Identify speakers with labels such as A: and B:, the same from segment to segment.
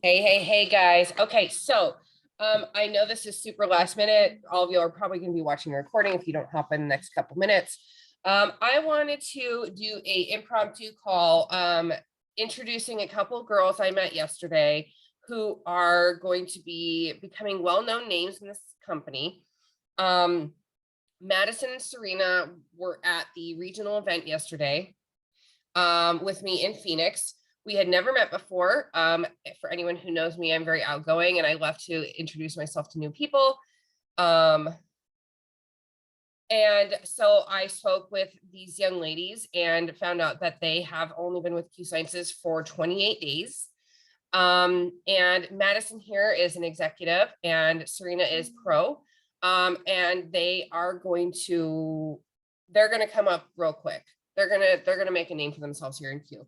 A: Hey, guys. Okay, so I know this is super last minute. All of you are probably going to be watching the recording if you don't hop in the next couple minutes. I wanted to do a impromptu call, introducing a couple girls I met yesterday who are going to be becoming well-known names in this company. Madison and Serena were at the regional event yesterday with me in Phoenix. We had never met before. For anyone who knows me, I'm very outgoing and I love to introduce myself to new people. And so I spoke with these young ladies and found out that they have only been with Q Sciences for 28 days. And Madison here is an executive and Serena is pro. And they're going to come up real quick. They're gonna make a name for themselves here in Q.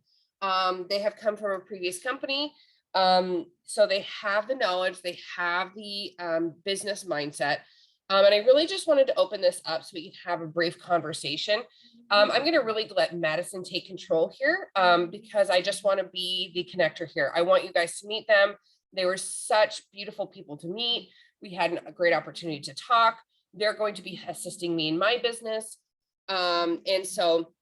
A: They have come from a previous company. So they have the knowledge, they have the business mindset. And I really just wanted to open this up so we can have a brief conversation. I'm going to really let Madison take control here because I just want to be the connector here. I want you guys to meet them. They were such beautiful people to meet. We had a great opportunity to talk. They're going to be assisting me in my business. And so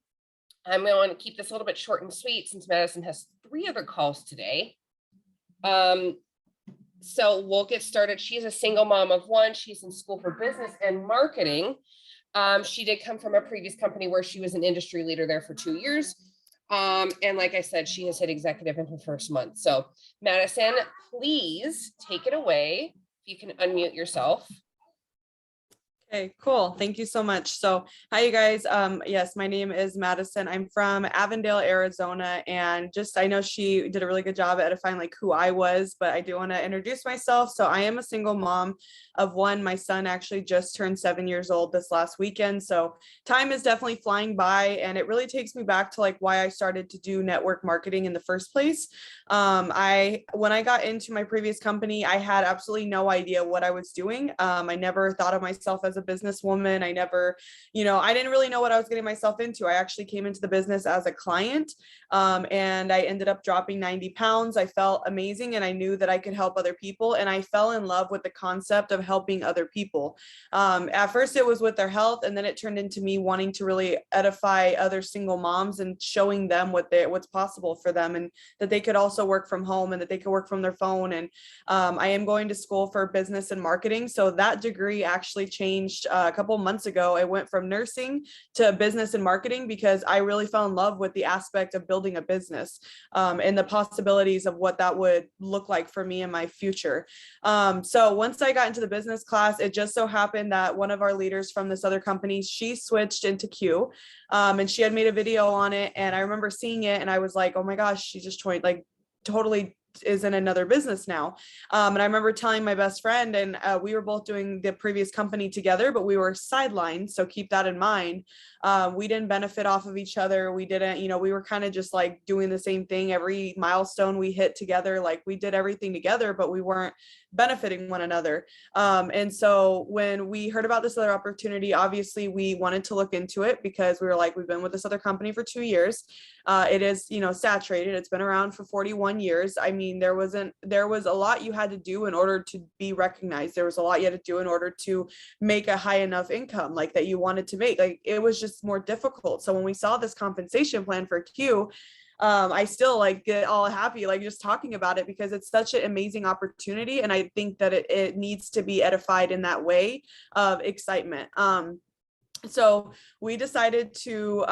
A: I'm going to want to keep this a little bit short and sweet since Madison has 3 other calls today. So we'll get started. She's a single mom of 1. She's in school for business and marketing. She did come from a previous company where she was an industry leader there for 2 years. And like I said, she has hit executive in her first month. So Madison, please take it away. If you can unmute yourself.
B: Okay, cool. Thank you so much. So hi, you guys. Yes, my name is Madison. I'm from Avondale, Arizona. And I know she did a really good job at edifying like who I was, but I do want to introduce myself. So I am a single mom of 1. My son actually just turned 7 years old this last weekend. So time is definitely flying by. And it really takes me back to like why I started to do network marketing in the first place. When I got into my previous company, I had absolutely no idea what I was doing. I never thought of myself as a businesswoman. I never, I didn't really know what I was getting myself into. I actually came into the business as a client, and I ended up dropping 90 pounds. I felt amazing and I knew that I could help other people. And I fell in love with the concept of helping other people. At first it was with their health, and then it turned into me wanting to really edify other single moms and showing them what's possible for them, and that they could also work from home and that they could work from their phone. And I am going to school for business and marketing. So that degree actually changed a couple months ago. I went from nursing to business and marketing because I really fell in love with the aspect of building a business and the possibilities of what that would look like for me in my future. So once I got into the business class, it just so happened that one of our leaders from this other company, she switched into Q, and she had made a video on it. And I remember seeing it and I was like, oh my gosh, she just joined, like totally is in another business now. And I remember telling my best friend, and we were both doing the previous company together, but we were sidelined. So keep that in mind. We didn't benefit off of each other. We didn't, we were kind of just like doing the same thing. Every milestone we hit together, like we did everything together, but we weren't benefiting one another. And so when we heard about this other opportunity, obviously we wanted to look into it because we were like, we've been with this other company for 2 years. It is, saturated. It's been around for 41 years. I mean, there was a lot you had to do in order to be recognized. There was a lot you had to do in order to make a high enough income like that you wanted to make. Like it was just more difficult. So when we saw this compensation plan for Q, I still like get all happy, like just talking about it because it's such an amazing opportunity. And I think that it needs to be edified in that way of excitement. So we decided to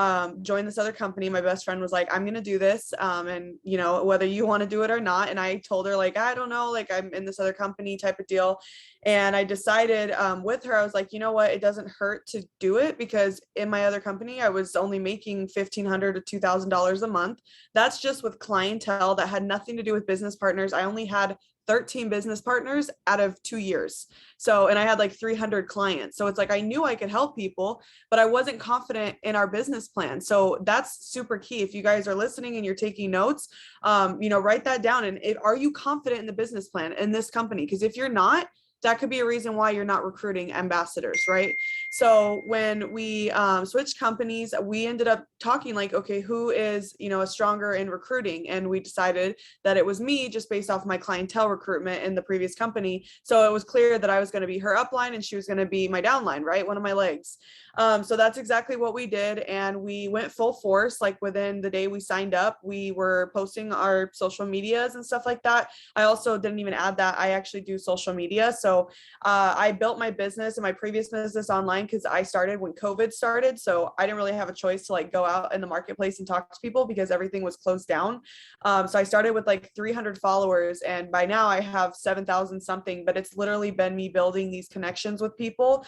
B: join this other company. My best friend was like, I'm going to do this. And whether you want to do it or not. And I told her like, I don't know, like I'm in this other company type of deal. And I decided with her, I was like, you know what, it doesn't hurt to do it because in my other company, I was only making $1,500 to $2,000 a month. That's just with clientele that had nothing to do with business partners. I only had 13 business partners out of 2 years. So, and I had like 300 clients. So it's like, I knew I could help people, but I wasn't confident in our business plan. So that's super key. If you guys are listening and you're taking notes, write that down. And are you confident in the business plan in this company? Because if you're not, that could be a reason why you're not recruiting ambassadors, right? So when we switched companies, we ended up talking like, okay, who is, a stronger in recruiting? And we decided that it was me, just based off my clientele recruitment in the previous company. So it was clear that I was going to be her upline and she was going to be my downline, right? One of my legs. So that's exactly what we did. And we went full force. Like within the day we signed up, we were posting our social medias and stuff like that. I also didn't even add that I actually do social media. So I built my business and my previous business online because I started when COVID started. So I didn't really have a choice to like go out in the marketplace and talk to people because everything was closed down. So I started with like 300 followers and by now I have 7,000 something, but it's literally been me building these connections with people,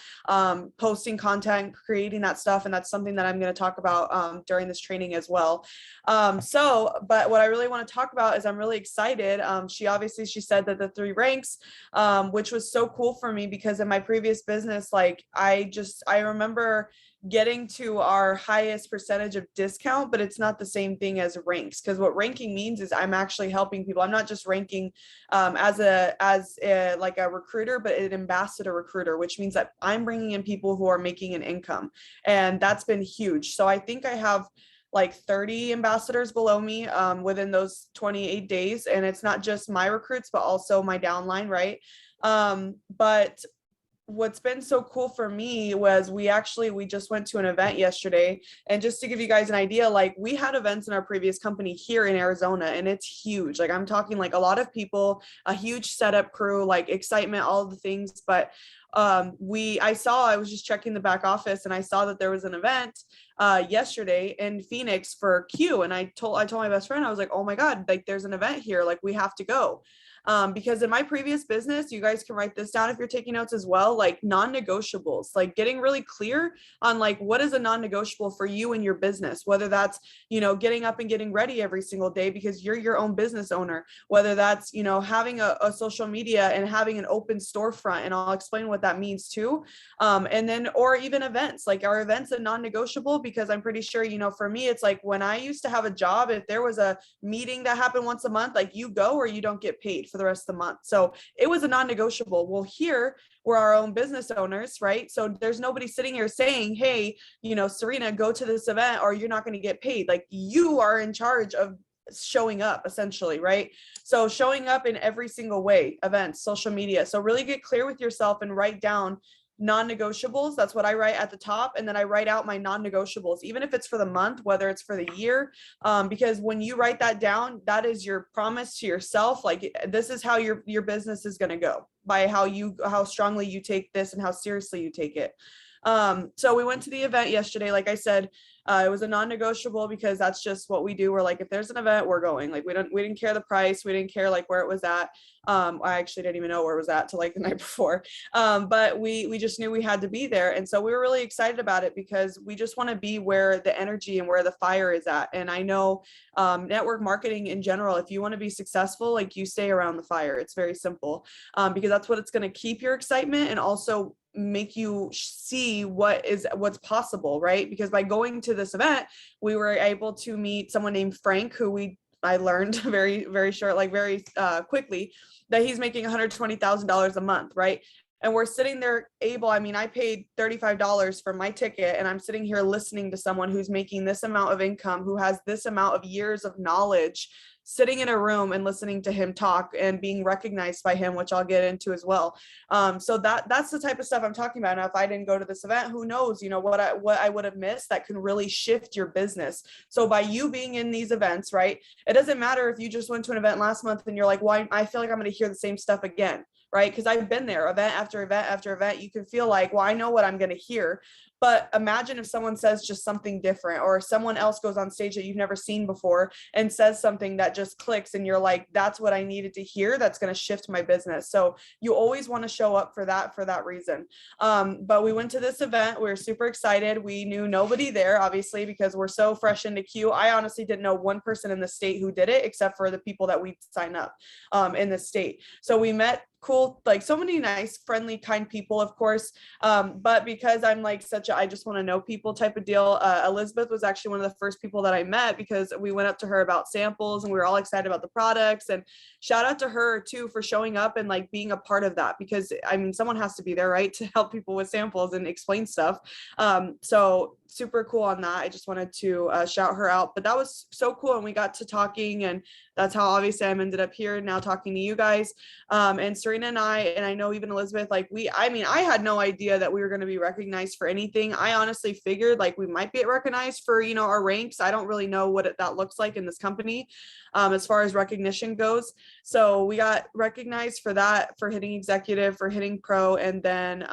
B: posting content, creating that stuff. And that's something that I'm going to talk about during this training as well. But what I really want to talk about is I'm really excited. She said that the 3 ranks, which was so cool for me because in my previous business, like I remember getting to our highest percentage of discount, but it's not the same thing as ranks, because what ranking means is I'm actually helping people. I'm not just ranking as a like a recruiter, but an ambassador recruiter, which means that I'm bringing in people who are making an income, and that's been huge. So I think I have like 30 ambassadors below me within those 28 days, and it's not just my recruits but also my downline, right? But what's been so cool for me was we just went to an event yesterday, and just to give you guys an idea, like we had events in our previous company here in Arizona, and it's huge. Like I'm talking like a lot of people, a huge setup crew, like excitement, all the things. But I was just checking the back office and I saw that there was an event yesterday in Phoenix for Q, and I told my best friend, I was like, oh my God, like there's an event here, like we have to go. Because in my previous business, you guys can write this down if you're taking notes as well, like non-negotiables, like getting really clear on like what is a non-negotiable for you and your business, whether that's, getting up and getting ready every single day because you're your own business owner, whether that's, having a social media and having an open storefront, and I'll explain what that means too. And then, or even events, like our events a non-negotiable, because I'm pretty sure, for me, it's like when I used to have a job, if there was a meeting that happened once a month, like you go or you don't get paid for the rest of the month. So it was a non-negotiable. Well, here we're our own business owners, right? So there's nobody sitting here saying, hey, Serena, go to this event or you're not going to get paid. Like you are in charge of showing up essentially, right? So showing up in every single way, events, social media. So really get clear with yourself and write down non-negotiables. That's what I write at the top, and then I write out my non-negotiables, even if it's for the month, whether it's for the year, because when you write that down, that is your promise to yourself. Like this is how your business is going to go, by how strongly you take this and how seriously you take it. So we went to the event yesterday. Like I said, it was a non-negotiable because that's just what we do. We're like, if there's an event, we're going. Like we didn't care the price. We didn't care like where it was at. I actually didn't even know where it was at till like the night before. But we just knew we had to be there. And so we were really excited about it because we just want to be where the energy and where the fire is at. And I know network marketing in general, if you want to be successful, like you stay around the fire. It's very simple because that's what it's going to keep your excitement and also make you see what's possible, right? Because by going to this event, we were able to meet someone named Frank, who I learned very, very short, like very quickly, that he's making $120,000 a month, right? And we're sitting there I paid $35 for my ticket, and I'm sitting here listening to someone who's making this amount of income, who has this amount of years of knowledge, sitting in a room and listening to him talk and being recognized by him, which I'll get into as well. So that's the type of stuff I'm talking about. Now, if I didn't go to this event, who knows, what I would have missed that can really shift your business. So by you being in these events, right, it doesn't matter if you just went to an event last month and you're like, well, I feel like I'm going to hear the same stuff again, right? Because I've been there event after event after event. You can feel like, well, I know what I'm going to hear. But imagine if someone says just something different, or someone else goes on stage that you've never seen before and says something that just clicks and you're like, that's what I needed to hear. That's going to shift my business. So you always want to show up for that reason. But we went to this event. We were super excited. We knew nobody there, obviously, because we're so fresh into Q. I honestly didn't know one person in the state who did it, except for the people that we sign up in the state. So we met cool, like so many nice, friendly, kind people, of course. But because I'm like such a I just want to know people type of deal, Elizabeth was actually one of the first people that I met because we went up to her about samples and we were all excited about the products. And shout out to her too for showing up and like being a part of that, because I mean someone has to be there, right, to help people with samples and explain stuff. So super cool on that. I just wanted to shout her out, but that was so cool. And we got to talking, and that's how obviously I'm ended up here now talking to you guys. And Serena and I know even Elizabeth, like I mean, I had no idea that we were going to be recognized for anything. I honestly figured like we might get recognized for, you know, our ranks. I don't really know what that looks like in this company as far as recognition goes. So we got recognized for that, for hitting executive, for hitting pro. And then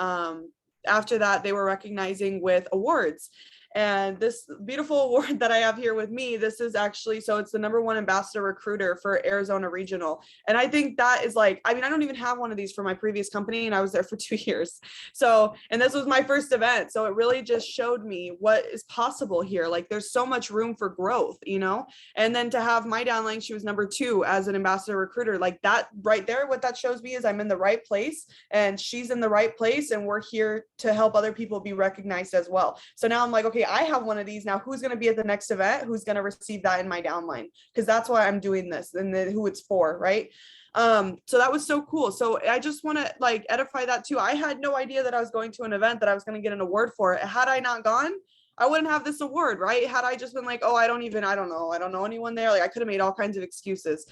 B: after that, they were recognizing with awards. And this beautiful award that I have here with me, this is actually, so it's the #1 ambassador recruiter for Arizona Regional. And I think that is like, I mean, I don't even have one of these for my previous company, and I was there for 2 years. So, and this was my first event. So it really just showed me what is possible here. Like there's so much room for growth, you know? And then to have my downline, she was #2 as an ambassador recruiter, like that right there, what that shows me is I'm in the right place and she's in the right place, and we're here to help other people be recognized as well. So now I'm like, okay, I have one of these now. Who's going to be at the next event? Who's going to receive that in my downline? Because that's why I'm doing this, and then who it's for, right? So that was so cool. So I just want to like edify that too. I had no idea that I was going to an event that I was going to get an award for. Had I not gone, I wouldn't have this award, right? Had I just been like, oh, I don't know anyone there. Like I could have made all kinds of excuses.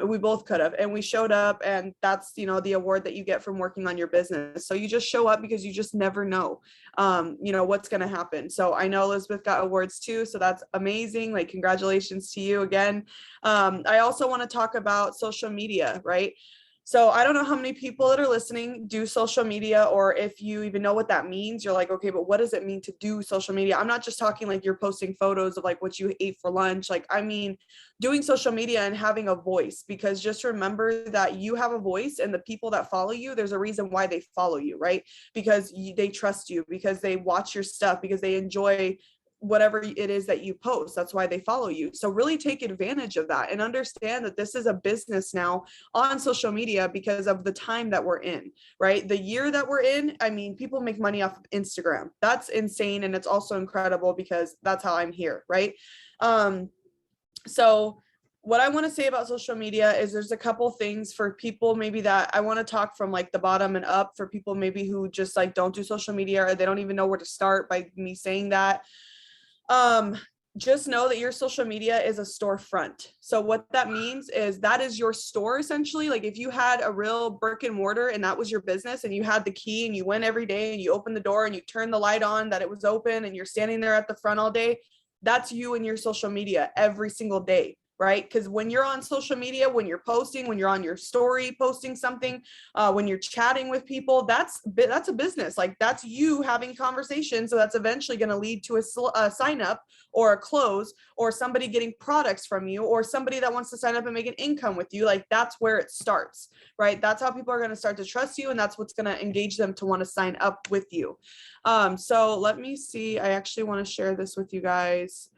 B: We both could have, and we showed up, and that's, you know, the award that you get from working on your business. So you just show up because you just never know, you know, what's going to happen. So I know Elizabeth got awards too. So that's amazing. Like, congratulations to you again. I also want to talk about social media, right? So I don't know how many people that are listening do social media, or if you even know what that means. You're like, okay, but what does it mean to do social media? I'm not just talking like you're posting photos of like what you ate for lunch. Like, I mean, doing social media and having a voice, because just remember that you have a voice, and the people that follow you, there's a reason why they follow you, right? Because they trust you, because they watch your stuff, because they enjoy whatever it is that you post. That's why they follow you. So really take advantage of that and understand that this is a business now on social media because of the time that we're in, right? The year that we're in, I mean, people make money off of Instagram. That's insane. And it's also incredible because that's how I'm here, right? So what I want to say about social media is there's a couple things for people maybe that I want to talk from like the bottom and up, for people maybe who just like don't do social media, or they don't even know where to start by me saying that. Just know that your social media is a storefront. So what that means is that is your store essentially. Like if you had a real brick and mortar and that was your business, and you had the key and you went every day and you opened the door and you turned the light on that it was open and you're standing there at the front all day, that's you and your social media every single day. Right? Because when you're on social media, when you're posting, when you're on your story posting something, when you're chatting with people, that's a business. Like that's you having conversations. So that's eventually going to lead to a sign up or a close, or somebody getting products from you, or somebody that wants to sign up and make an income with you. Like that's where it starts, right? That's how people are going to start to trust you, and that's what's going to engage them to want to sign up with you. So let me see. I actually want to share this with you guys.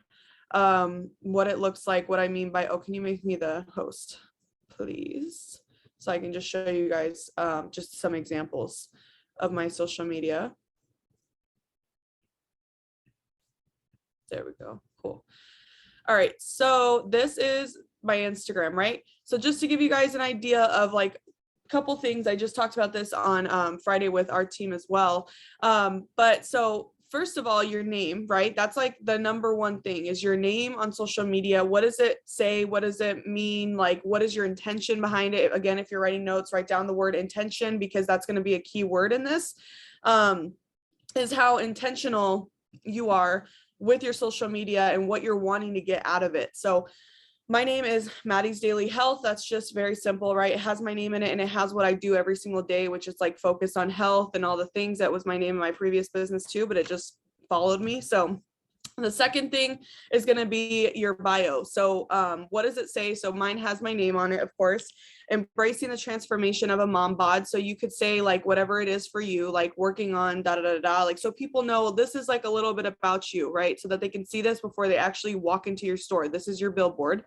B: What it looks like, what I mean by, oh, can you make me the host, please? So I can just show you guys just some examples of my social media. There we go. Cool. All right. So this is my Instagram, right? So just to give you guys an idea of like a couple things, I just talked about this on Friday with our team as well. But so first of all, your name, right? That's like the #1 thing, is your name on social media. What does it say? What does it mean? Like, what is your intention behind it? Again, if you're writing notes, write down the word intention, because that's going to be a key word in this, is how intentional you are with your social media and what you're wanting to get out of it. So my name is Maddie's Daily Health. That's just very simple, right? It has my name in it, and it has what I do every single day, which is like focus on health and all the things. That was my name in my previous business too, but it just followed me. So the second thing is going to be your bio. So what does it say? So mine has my name on it, of course. Embracing the transformation of a mom bod. So you could say like whatever it is for you, like working on da da da da, like so people know this is like a little bit about you, right? So that they can see this before they actually walk into your store. This is your billboard.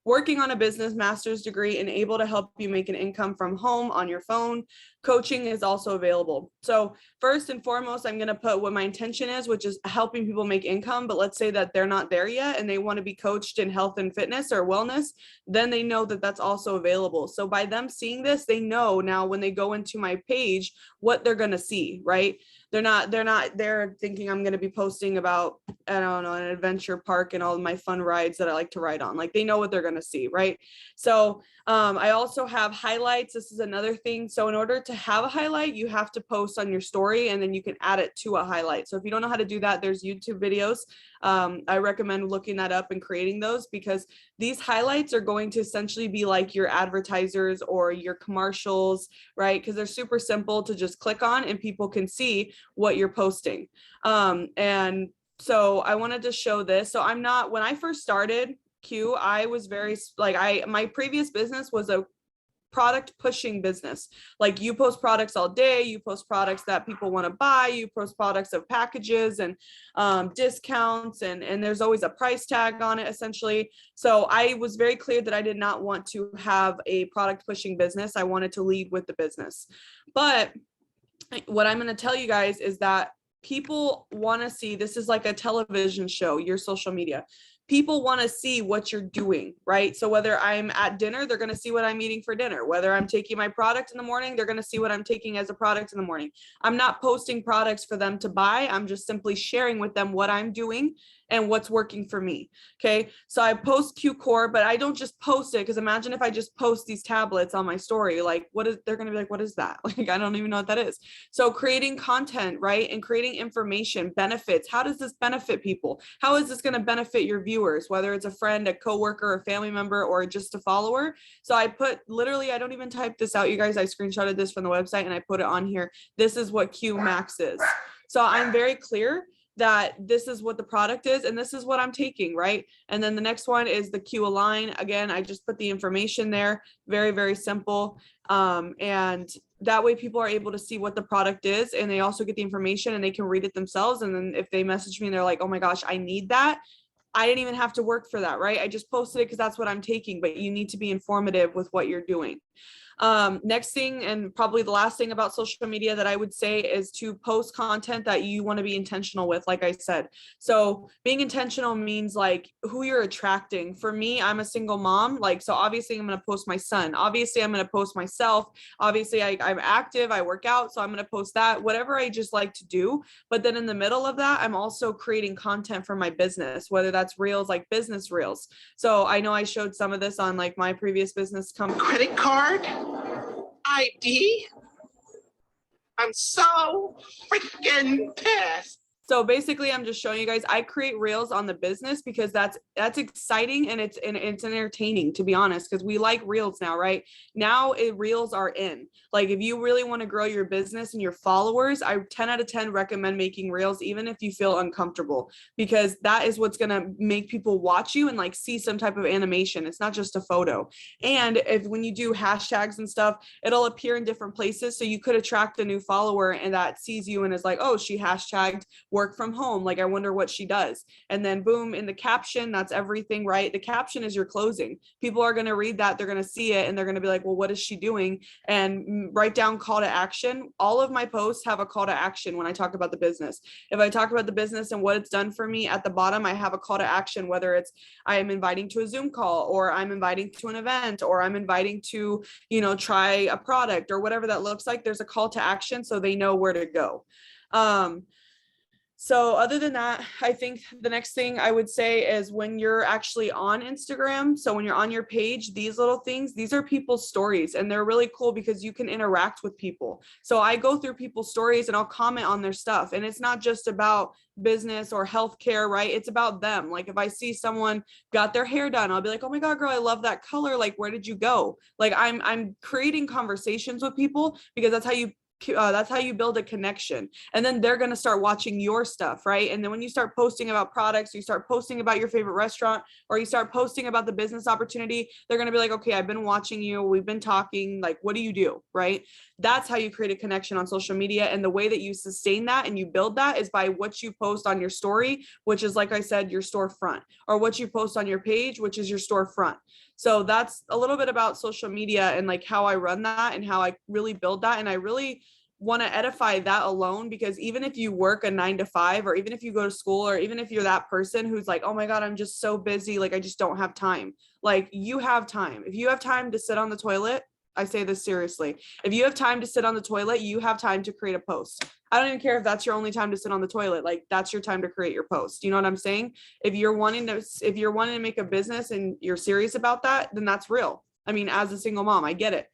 B: working on a business master's degree and able to help you make an income from home on your phone. Coaching is also available. So first and foremost, I'm going to put what my intention is, which is helping people make income. But let's say that they're not there yet and they want to be coached in health and fitness or wellness, then they know that that's also available. So by them seeing this, they know now when they go into my page what they're going to see, right? They're not there thinking I'm going to be posting about, I don't know, an adventure park and all of my fun rides that I like to ride on. Like they know what they're going to see, right? So I also have highlights. This is another thing. So in order to have a highlight, you have to post on your story and then you can add it to a highlight. So if you don't know how to do that, there's YouTube videos. I recommend looking that up and creating those, because these highlights are going to essentially be like your advertisers or your commercials, right? Because they're super simple to just click on and people can see what you're posting. And so I wanted to show this. So when I first started Q, I was very my previous business was a product pushing business. Like you post products all day, you post products that people want to buy, you post products of packages and discounts, and there's always a price tag on it essentially. So I was very clear that I did not want to have a product pushing business. I wanted to lead with the business. But what I'm going to tell you guys is that people want to see, this is like a television show, your social media. People want to see what you're doing, right? So whether I'm at dinner, they're going to see what I'm eating for dinner. Whether I'm taking my product in the morning, they're going to see what I'm taking as a product in the morning. I'm not posting products for them to buy. I'm just simply sharing with them what I'm doing and what's working for me. Okay. So I post Q Core, but I don't just post it, because imagine if I just post these tablets on my story, like they're going to be like, what is that? Like, I don't even know what that is. So creating content, right? And creating information, benefits. How does this benefit people? How is this going to benefit your viewers, whether it's a friend, a coworker, a family member, or just a follower? So I put literally, I don't even type this out, you guys. I screenshotted this from the website and I put it on here. This is what Q Max is. So I'm very clear that this is what the product is and this is what I'm taking, right? And then the next one is the Q Align. Again, I just put the information there, very, very simple. And that way people are able to see what the product is, and they also get the information and they can read it themselves. And then if they message me and they're like, oh my gosh, I need that, I didn't even have to work for that, right? I just posted it because that's what I'm taking, but you need to be informative with what you're doing. Next thing, and probably the last thing about social media that I would say, is to post content that you want to be intentional with, like I said. So being intentional means like who you're attracting. For me, I'm a single mom, like, so obviously I'm going to post my son. Obviously I'm going to post myself. Obviously I'm active, I work out, so I'm going to post that, whatever I just like to do. But then in the middle of that, I'm also creating content for my business, whether that's reels, like business reels. So I know I showed some of this on like my previous business company.
C: Credit card? ID? I'm so freaking pissed.
B: So basically, I'm just showing you guys, I create reels on the business because that's exciting and it's entertaining, to be honest, because we like reels now, right? Now reels are in. Like if you really want to grow your business and your followers, I 10 out of 10 recommend making reels, even if you feel uncomfortable, because that is what's going to make people watch you and like see some type of animation. It's not just a photo. And when you do hashtags and stuff, it'll appear in different places. So you could attract a new follower and that sees you and is like, oh, she hashtagged work from home. Like, I wonder what she does. And then boom, in the caption, that's everything, right? The caption is your closing. People are going to read that. They're going to see it and they're going to be like, well, what is she doing? And write down call to action. All of my posts have a call to action when I talk about the business. If I talk about the business and what it's done for me, at the bottom, I have a call to action, whether it's I am inviting to a Zoom call, or I'm inviting to an event, or I'm inviting to, try a product, or whatever that looks like. There's a call to action so they know where to go. So other than that, I think the next thing I would say is when you're actually on Instagram, so when you're on your page, these little things, these are people's stories, and they're really cool because you can interact with people. So I go through people's stories and I'll comment on their stuff, and it's not just about business or healthcare, right? It's about them. Like if I see someone got their hair done, I'll be like, oh my God, girl, I love that color. Like, where did you go? Like I'm creating conversations with people because that's how you build a connection. And then they're going to start watching your stuff, right? And then when you start posting about products, you start posting about your favorite restaurant, or you start posting about the business opportunity, they're going to be like, okay, I've been watching you, we've been talking, like, what do you do, right? That's how you create a connection on social media. And the way that you sustain that and you build that is by what you post on your story, which is, like I said, your storefront, or what you post on your page, which is your storefront. So that's a little bit about social media and like how I run that and how I really build that. And I really want to edify that alone, because even if you work a 9 to 5, or even if you go to school, or even if you're that person who's like, oh my God, I'm just so busy, like I just don't have time. Like, you have time. If you have time to sit on the toilet, I say this seriously, if you have time to sit on the toilet, you have time to create a post. I don't even care if that's your only time to sit on the toilet. Like, that's your time to create your post. You know what I'm saying? If you're wanting to make a business and you're serious about that, then that's real. I mean, as a single mom, I get it.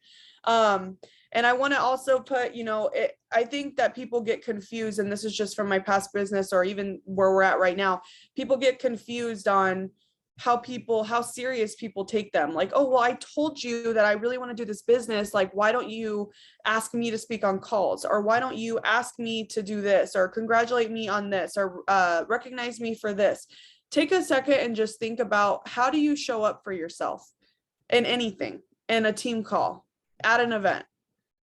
B: And I want to also put, I think that people get confused, and this is just from my past business or even where we're at right now. People get confused on how serious people take them. Like, oh, well, I told you that I really want to do this business. Like, why don't you ask me to speak on calls? Or why don't you ask me to do this? Or congratulate me on this? Or recognize me for this? Take a second and just think about, how do you show up for yourself in anything, in a team call, at an event,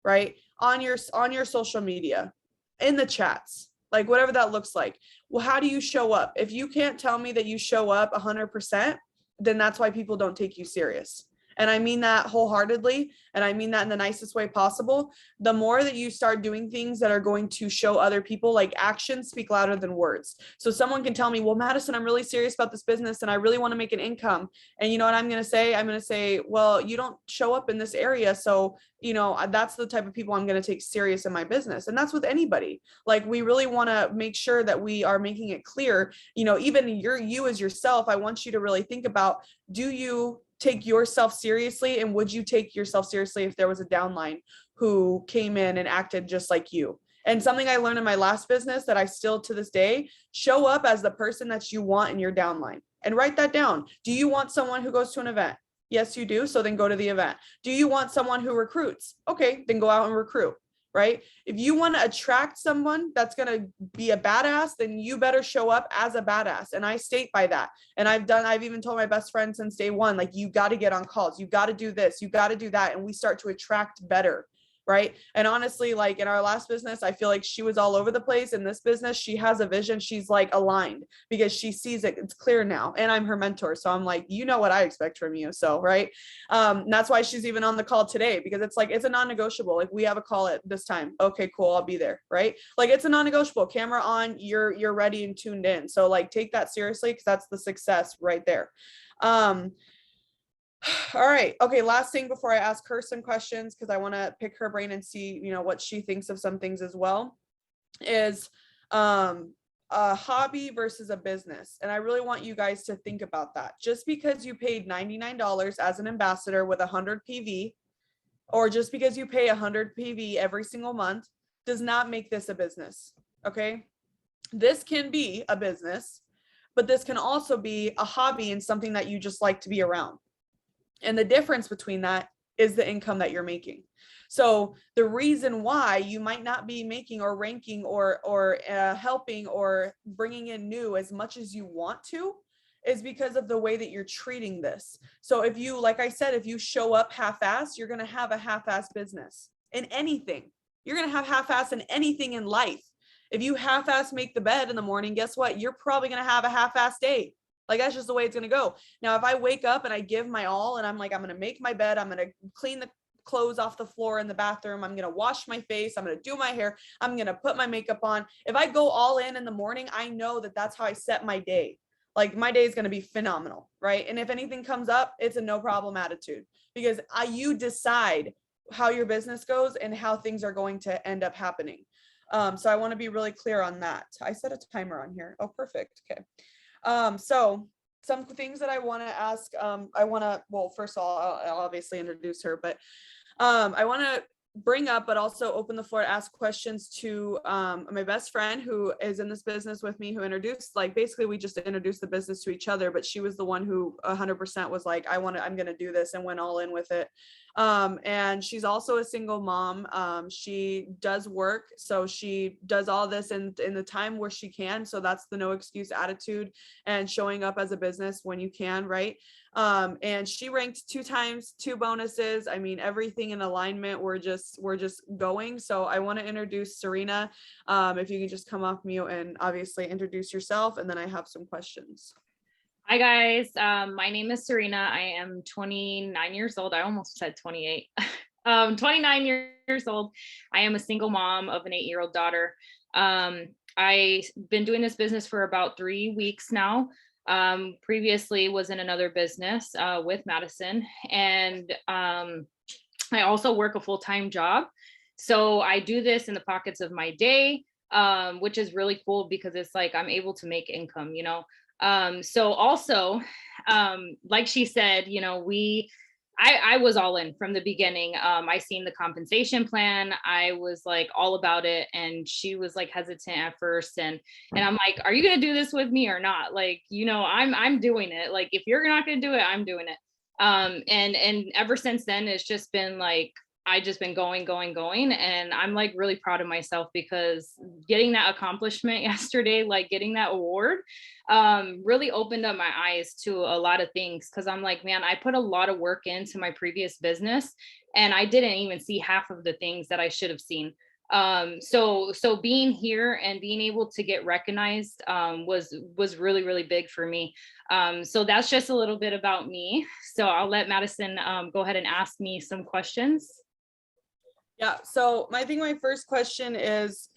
B: right? On your social media, in the chats, like whatever that looks like. Well, how do you show up? If you can't tell me that you show up 100%, then that's why people don't take you serious. And I mean that wholeheartedly. And I mean that in the nicest way possible. The more that you start doing things that are going to show other people, like, actions speak louder than words. So someone can tell me, well, Madison, I'm really serious about this business and I really want to make an income. And you know what I'm going to say? I'm going to say, well, you don't show up in this area. So, that's the type of people I'm going to take serious in my business. And that's with anybody. Like, we really want to make sure that we are making it clear, even you as yourself, I want you to really think about, do you take yourself seriously? And would you take yourself seriously if there was a downline who came in and acted just like you? And something I learned in my last business that I still to this day, show up as the person that you want in your downline, and write that down. Do you want someone who goes to an event? Yes, you do. So then go to the event. Do you want someone who recruits? Okay, then go out and recruit. Right? If you want to attract someone that's going to be a badass, then you better show up as a badass. And I state by that. And I've even told my best friend since day one, like, you got to get on calls. You got to do this. You got to do that. And we start to attract better. Right? And honestly, like, in our last business, I feel like she was all over the place. In this business, she has a vision. She's like aligned because she sees it. It's clear now. And I'm her mentor. So I'm like, you know what I expect from you. So, right. That's why she's even on the call today, because it's like, it's a non-negotiable. Like, we have a call at this time. Okay, cool. I'll be there. Right. Like, it's a non-negotiable. Camera on, you're ready and tuned in. So, like, take that seriously, because that's the success right there. All right. Okay. Last thing before I ask her some questions, because I want to pick her brain and see, what she thinks of some things as well, is a hobby versus a business. And I really want you guys to think about that. Just because you paid $99 as an ambassador with 100 PV, or just because you pay 100 PV every single month, does not make this a business. Okay. This can be a business, but this can also be a hobby and something that you just like to be around. And the difference between that is the income that you're making. So the reason why you might not be making or ranking or helping or bringing in new as much as you want to is because of the way that you're treating this. So if you, like I said, if you show up half-ass, you're going to have a half-ass business in anything. You're going to have half-ass in anything in life. If you half-ass make the bed in the morning, guess what? You're probably going to have a half-ass day. Like, that's just the way it's going to go. Now, if I wake up and I give my all and I'm like, I'm going to make my bed, I'm going to clean the clothes off the floor in the bathroom, I'm going to wash my face, I'm going to do my hair, I'm going to put my makeup on. If I go all in the morning, I know that that's how I set my day. Like, my day is going to be phenomenal, right? And if anything comes up, it's a no problem attitude, because you decide how your business goes and how things are going to end up happening. So I want to be really clear on that. I set a timer on here. Oh, perfect. Okay. So some things that I want to ask, well, first of all, I'll obviously introduce her, but I want to bring up, but also open the floor to ask questions to my best friend who is in this business with me, who introduced, like, basically we just introduced the business to each other, but she was the one who 100% was like, I'm going to do this, and went all in with it. And she's also a single mom. She does work, so she does all this in the time where she can. So that's the no excuse attitude and showing up as a business when you can, right? And she ranked 2 times, 2 bonuses. I mean, everything in alignment. We're just going. So I want to introduce Serena. If you can just come off mute and obviously introduce yourself, and then I have some questions.
D: Hi guys, my name is Serena. I am 29 years old. I almost said 28. 29 years old. I am a single mom of an 8-year-old daughter. I've been doing this business for about 3 weeks now. Previously was in another business with Madison, and I also work a full-time job. So I do this in the pockets of my day, which is really cool because it's like I'm able to make income, you know. So also, like she said, you know, I was all in from the beginning. I seen the compensation plan. I was like all about it. And she was like hesitant at first. And I'm like, are you gonna do this with me or not? Like, you know, I'm doing it. Like, if you're not gonna do it, I'm doing it. And ever since then, it's just been like I just been going, and I'm like really proud of myself because getting that accomplishment yesterday, like getting that award, really opened up my eyes to a lot of things. Because I'm like, man, I put a lot of work into my previous business, and I didn't even see half of the things that I should have seen. So being here and being able to get recognized was really big for me. So that's just a little bit about me. So I'll let Madison go ahead and ask me some questions.
B: Yeah, so my first question is,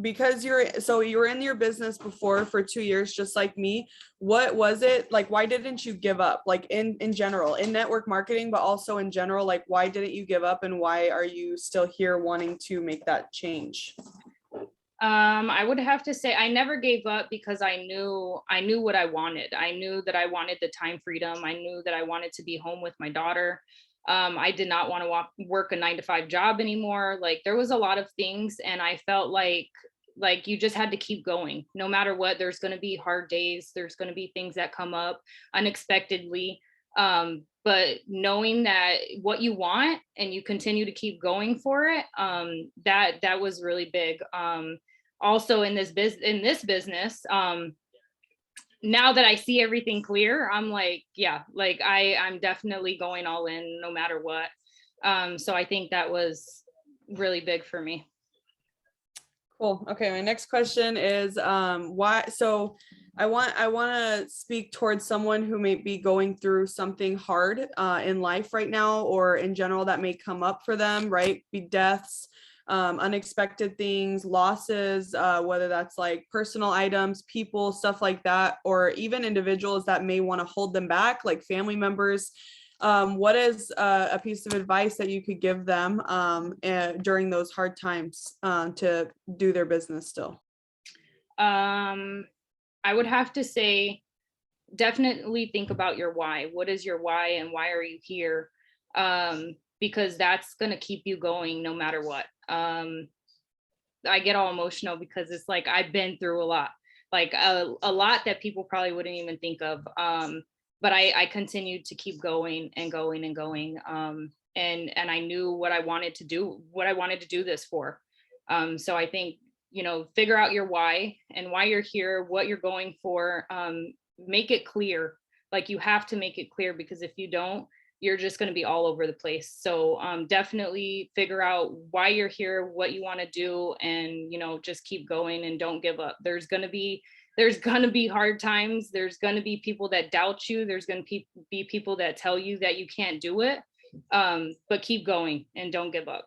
B: because you were in your business before for 2 years, just like me. What was it like? Why didn't you give up? Like in general, in network marketing, but also in general, like why didn't you give up, and why are you still here wanting to make that change?
D: I would have to say I never gave up because I knew what I wanted. I knew that I wanted the time freedom. I knew that I wanted to be home with my daughter. I did not want to work a 9-to-5 job anymore. Like there was a lot of things, and I felt like you just had to keep going no matter what. There's going to be hard days. There's going to be things that come up unexpectedly. But knowing that what you want and you continue to keep going for it, that was really big. Also in this business, now that I see everything clear, I'm like, yeah, like I'm definitely going all in no matter what. So I think that was really big for me.
B: Cool. Okay, my next question is why, so I want to speak towards someone who may be going through something hard in life right now, or in general that may come up for them, right? Be deaths, unexpected things, losses, whether that's like personal items, people, stuff like that, or even individuals that may want to hold them back, like family members. What is a piece of advice that you could give them during those hard times to do their business still?
D: I would have to say, definitely think about your why. What is your why, and why are you here? Because that's going to keep you going no matter what. I get all emotional because it's like I've been through a lot, like a lot that people probably wouldn't even think of. But I continued to keep going and going and going. And I knew what I wanted to do this for. So I think, you know, figure out your why and why you're here, what you're going for. Make it clear. Like you have to make it clear, because if you don't, you're just going to be all over the place. So definitely figure out why you're here, what you want to do, and, you know, just keep going and don't give up. There's going to be hard times. There's going to be people that doubt you. There's going to be people that tell you that you can't do it. But keep going and don't give up.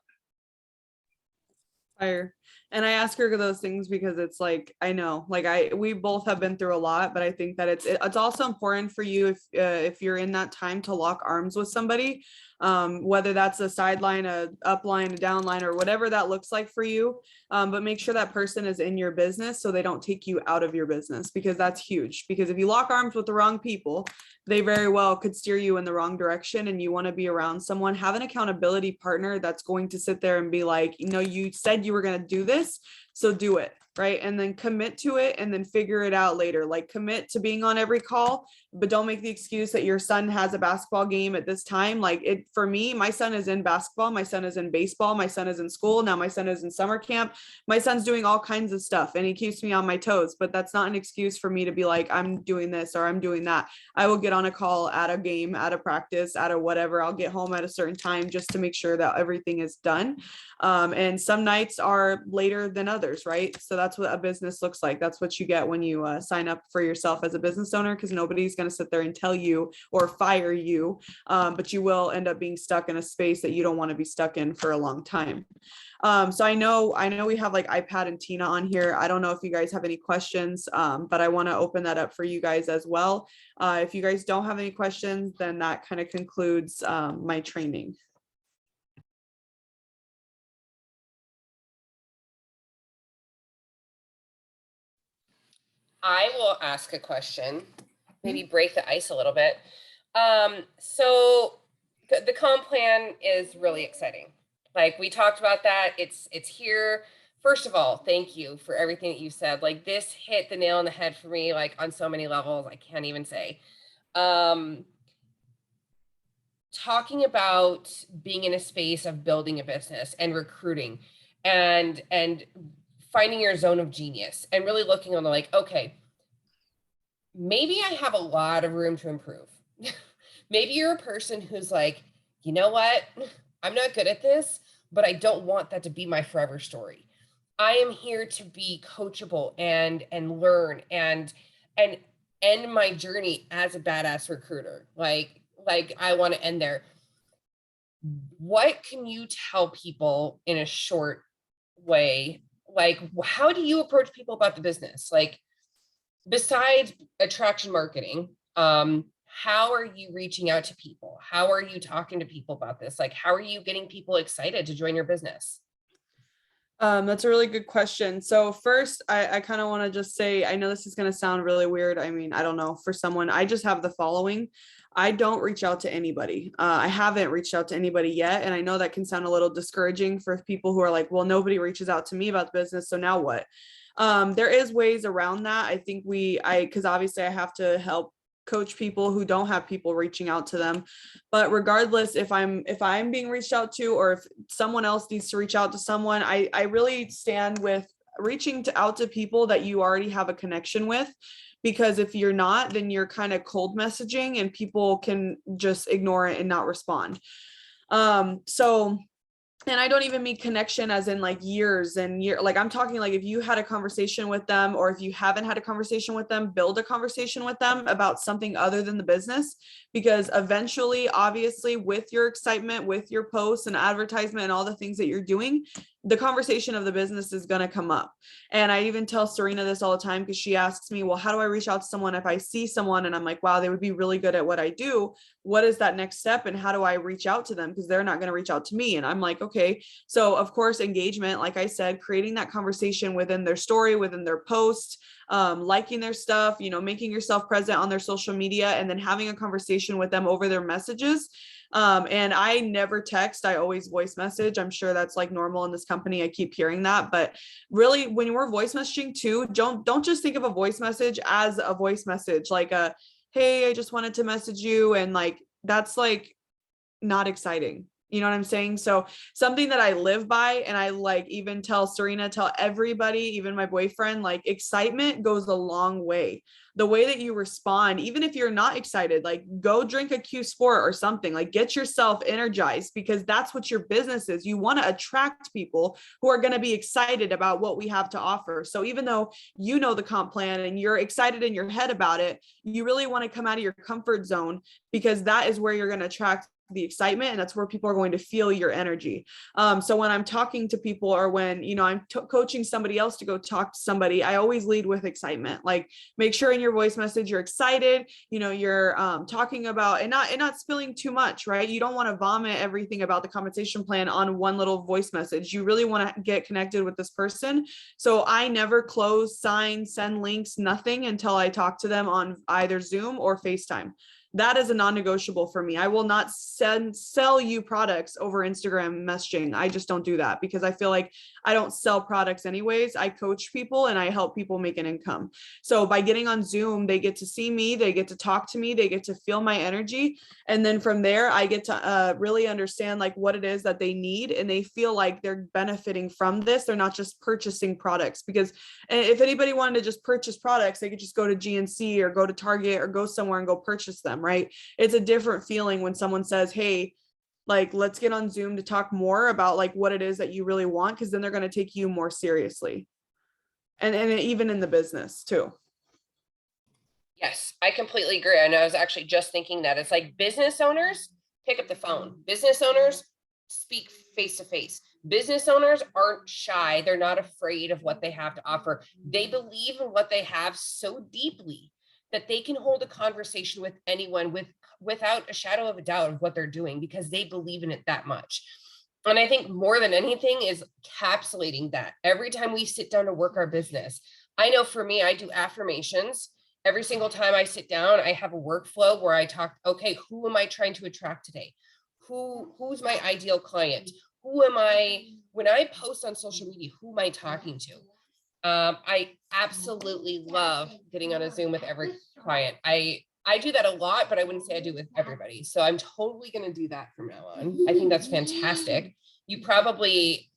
B: Fire. And I ask her those things because it's like, I know, like we both have been through a lot, but I think that it's also important for you if you're in that time to lock arms with somebody, whether that's a sideline, a upline, a downline, or whatever that looks like for you. But make sure that person is in your business so they don't take you out of your business, because that's huge. Because if you lock arms with the wrong people, they very well could steer you in the wrong direction, and you want to be around someone. Have an accountability partner that's going to sit there and be like, you know, you said you were going to do this, so do it, right? And then commit to it, and then figure it out later. Like commit to being on every call, but don't make the excuse that your son has a basketball game at this time. Like it, for me, my son is in basketball, my son is in baseball, my son is in school, now my son is in summer camp, my son's doing all kinds of stuff, and he keeps me on my toes. But that's not an excuse for me to be like, I'm doing this or I'm doing that. I will get on a call at a game, at a practice, at a whatever. I'll get home at a certain time just to make sure that everything is done. And some nights are later than others, right? So that's what a business looks like. That's what you get when you sign up for yourself as a business owner, because nobody's going to sit there and tell you or fire you, but you will end up being stuck in a space that you don't want to be stuck in for a long time. So I know we have like iPad and Tina on here. I don't know if you guys have any questions, but I want to open that up for you guys as well. If you guys don't have any questions, then that kind of concludes my training.
A: I will ask a question, maybe break the ice a little bit. So the comp plan is really exciting. Like we talked about that, it's here. First of all, thank you for everything that you said. Like this hit the nail on the head for me, like on so many levels, I can't even say. Talking about being in a space of building a business and recruiting and finding your zone of genius and really looking on the like, okay, maybe I have a lot of room to improve. Maybe you're a person who's like, you know what? I'm not good at this, but I don't want that to be my forever story. I am here to be coachable and learn and end my journey as a badass recruiter. Like I want to end there. What can you tell people in a short way? Like, how do you approach people about the business? Like, besides attraction marketing, how are you reaching out to people? How are you talking to people about this? Like, how are you getting people excited to join your business?
B: That's a really good question. So first, I kind of want to just say, I know this is going to sound really weird. I mean, I don't know, for someone, I just have the following. I don't reach out to anybody. I haven't reached out to anybody yet. And I know that can sound a little discouraging for people who are like, well, nobody reaches out to me about the business, so now what? There is ways around that. I think because obviously I have to help coach people who don't have people reaching out to them. But regardless, if I'm being reached out to, or if someone else needs to reach out to someone, I really stand with reaching out to people that you already have a connection with. Because if you're not, then you're kind of cold messaging and people can just ignore it and not respond. And I don't even mean connection as in like years and years. Like I'm talking like if you had a conversation with them, or if you haven't had a conversation with them, build a conversation with them about something other than the business. Because eventually, obviously, with your excitement, with your posts and advertisement and all the things that you're doing, the conversation of the business is going to come up. And I even tell Serena this all the time, because she asks me, well, how do I reach out to someone if I see someone and I'm like, wow, they would be really good at what I do? What is that next step? And how do I reach out to them? Because they're not going to reach out to me. And I'm like, okay. So of course, engagement, like I said, creating that conversation within their story, within their post, liking their stuff, making yourself present on their social media, and then having a conversation with them over their messages. And I never text, I always voice message. I'm sure that's like normal in this company. I keep hearing that, but really when we're voice messaging too, don't just think of a voice message as a voice message, like hey, I just wanted to message you. And like, that's like not exciting. You know what I'm saying? So something that I live by, and I like even tell Serena, tell everybody, even my boyfriend, like excitement goes a long way. The way that you respond, even if you're not excited, like go drink a Q Sport or something, like get yourself energized, because that's what your business is. You want to attract people who are going to be excited about what we have to offer. So even though you know the comp plan and you're excited in your head about it, you really want to come out of your comfort zone, because that is where you're going to attract the excitement, and that's where people are going to feel your energy. So when I'm talking to people, or when I'm coaching somebody else to go talk to somebody, I always lead with excitement. Like make sure in your voice message you're excited, you're talking about and not spilling too much, right? You don't want to vomit everything about the compensation plan on one little voice message. You really want to get connected with this person. So I never close, sign, send links, nothing until I talk to them on either Zoom or FaceTime. That is a non-negotiable for me. I will not sell you products over Instagram messaging. I just don't do that, because I feel like I don't sell products anyways. I coach people and I help people make an income. So by getting on Zoom, they get to see me, they get to talk to me, they get to feel my energy. And then from there, I get to really understand like what it is that they need, and they feel like they're benefiting from this. They're not just purchasing products, because if anybody wanted to just purchase products, they could just go to GNC or go to Target or go somewhere and go purchase them. Right? It's a different feeling when someone says, hey, like, let's get on Zoom to talk more about like what it is that you really want, because then they're going to take you more seriously. And even in the business too.
A: Yes, I completely agree. And I was actually just thinking that it's like business owners pick up the phone. Business owners speak face to face. Business owners aren't shy. They're not afraid of what they have to offer. They believe in what they have so deeply that they can hold a conversation with anyone without a shadow of a doubt of what they're doing because they believe in it that much. And I think more than anything is encapsulating that. Every time we sit down to work our business, I know for me, I do affirmations. Every single time I sit down, I have a workflow where I talk, okay, who am I trying to attract today? Who's my ideal client? Who am I, when I post on social media, who am I talking to? I absolutely love getting on a Zoom with every client. I do that a lot, but I wouldn't say I do it with everybody. So I'm totally going to do that from now on. I think that's fantastic. You probably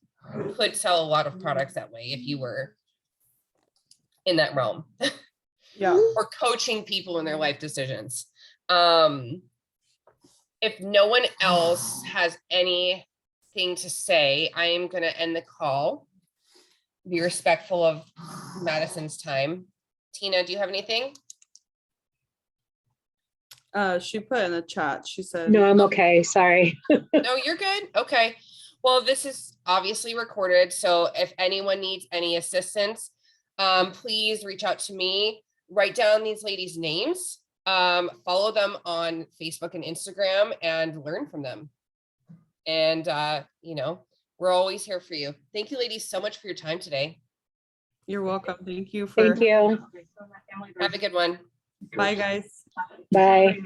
A: could sell a lot of products that way if you were in that realm.
B: Yeah.
A: Or coaching people in their life decisions. If no one else has anything to say, I am going to end the call. Be respectful of Madison's time. Tina, do you have anything?
B: She put in the chat, she said.
E: No, I'm okay. Sorry.
A: No, you're good. Okay. Well, this is obviously recorded. So if anyone needs any assistance, please reach out to me. Write down these ladies' names. Follow them on Facebook and Instagram and learn from them. And, we're always here for you. Thank you, ladies, so much for your time today.
B: You're welcome. Thank you
E: Thank you.
A: Have a good one.
B: Bye, guys.
E: Bye.